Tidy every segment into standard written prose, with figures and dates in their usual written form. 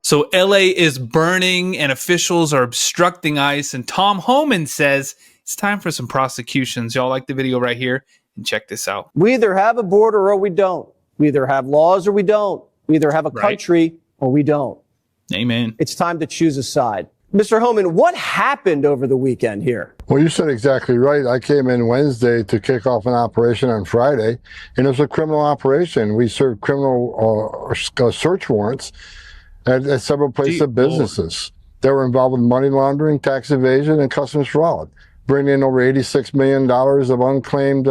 So LA is burning and officials are obstructing ICE. And Tom Homan says it's time for some prosecutions. Y'all like the video right here? And check this out. We either have a border or we don't. We either have laws or we don't. We either have a country or we don't. Amen. It's time to choose a side. Mr. Homan, what happened over the weekend here? Well, you said exactly right. I came in Wednesday to kick off an operation on Friday, and it was a criminal operation. We served criminal search warrants at several places of businesses that were involved with money laundering, tax evasion, and customs fraud, bringing in over $86 million of unclaimed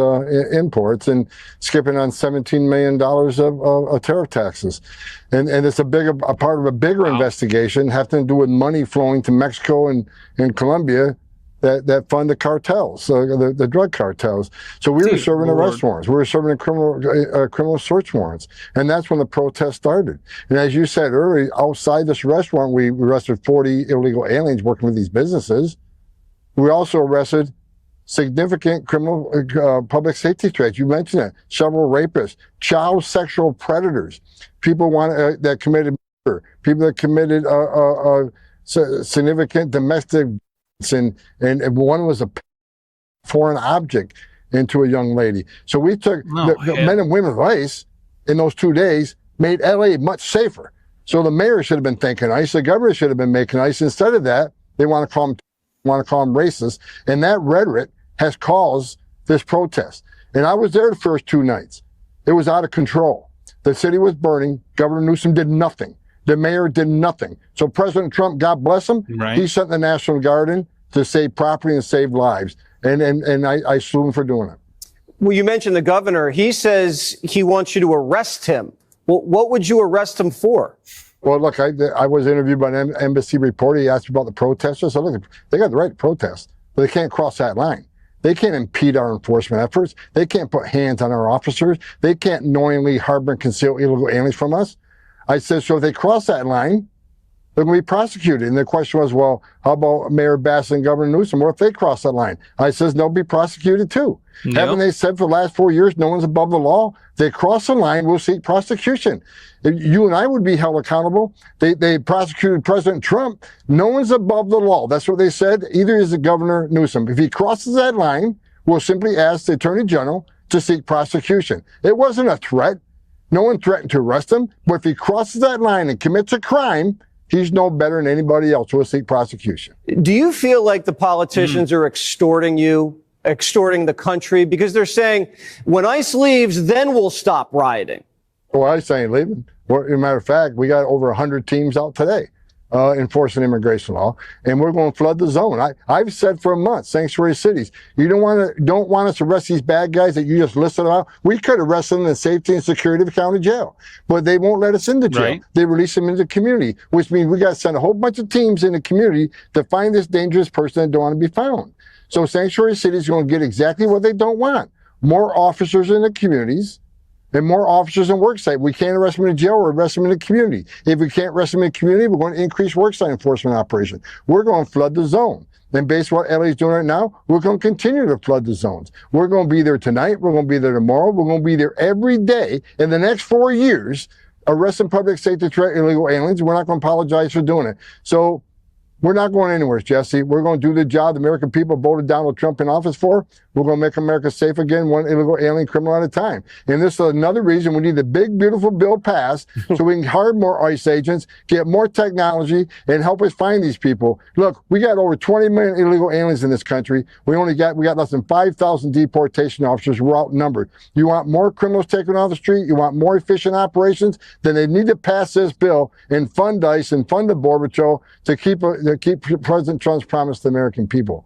imports and skipping on $17 million of tariff taxes. And it's a part of a bigger investigation having to do with money flowing to Mexico and Colombia that fund the cartels, the drug cartels. So we were serving arrest warrants. We were serving criminal search warrants. And that's when the protest started. And as you said earlier, outside this arrest warrant, we arrested 40 illegal aliens working with these businesses. We also arrested significant criminal public safety threats. You mentioned it. Several rapists, child sexual predators, people that committed murder, people that committed significant domestic violence, and one was a foreign object into a young lady. So we took the men and women of ICE in those 2 days, made LA much safer. So the mayor should have been thanking ICE, the governor should have been making ICE. Instead of that, they want to call them racist, and that rhetoric has caused this protest. And I was there the first 2 nights. It was out of control. The city was burning. Governor Newsom did nothing. The mayor did nothing. So President Trump, God bless him, he sent the National Guard in to save property and save lives. And I salute him for doing it. Well, you mentioned the governor. He says he wants you to arrest him. Well, what would you arrest him for? Well, look, I was interviewed by an embassy reporter. He asked me about the protesters. I said, look, they got the right to protest, but they can't cross that line. They can't impede our enforcement efforts. They can't put hands on our officers. They can't knowingly harbor and conceal illegal aliens from us. I said, so if they cross that line, they're going to be prosecuted. And the question was, well, how about Mayor Bass and Governor Newsom? What if they cross that line? I says, they'll be prosecuted too. Yep. Haven't they said for the last 4 years, no one's above the law? They cross the line, we'll seek prosecution. You and I would be held accountable. They prosecuted President Trump. No one's above the law. That's what they said. Either is the Governor Newsom. If he crosses that line, we'll simply ask the Attorney General to seek prosecution. It wasn't a threat. No one threatened to arrest him. But if he crosses that line and commits a crime, he's no better than anybody else. We'll seek prosecution. Do you feel like the politicians are extorting you, extorting the country? Because they're saying, when ICE leaves, then we'll stop rioting. Well, ICE ain't leaving. Well, as a matter of fact, we got over 100 teams out today enforcing immigration law, and we're going to flood the zone. I've said for a month, sanctuary cities, you don't want us to arrest these bad guys that you just listed out. We could arrest them in the safety and security of the county jail, but they won't let us into jail. Right. They release them into the community, which means we got to send a whole bunch of teams in the community to find this dangerous person that don't want to be found. So sanctuary cities are going to get exactly what they don't want. More officers in the communities and more officers in worksite. We can't arrest them in jail or arrest them in the community. If we can't arrest them in the community, we're going to increase worksite enforcement operation. We're going to flood the zone. And based on what LA is doing right now, we're going to continue to flood the zones. We're going to be there tonight. We're going to be there tomorrow. We're going to be there every day in the next 4 years, arresting public safety threat illegal aliens. We're not going to apologize for doing it. So we're not going anywhere, Jesse. We're going to do the job the American people voted Donald Trump in office for. We're going to make America safe again, one illegal alien criminal at a time. And this is another reason we need the big, beautiful bill passed so we can hire more ICE agents, get more technology, and help us find these people. Look, we got over 20 million illegal aliens in this country. We got less than 5,000 deportation officers. We're outnumbered. You want more criminals taken off the street? You want more efficient operations? Then they need to pass this bill and fund ICE and fund the Border Patrol to keep President Trump's promise to the American people.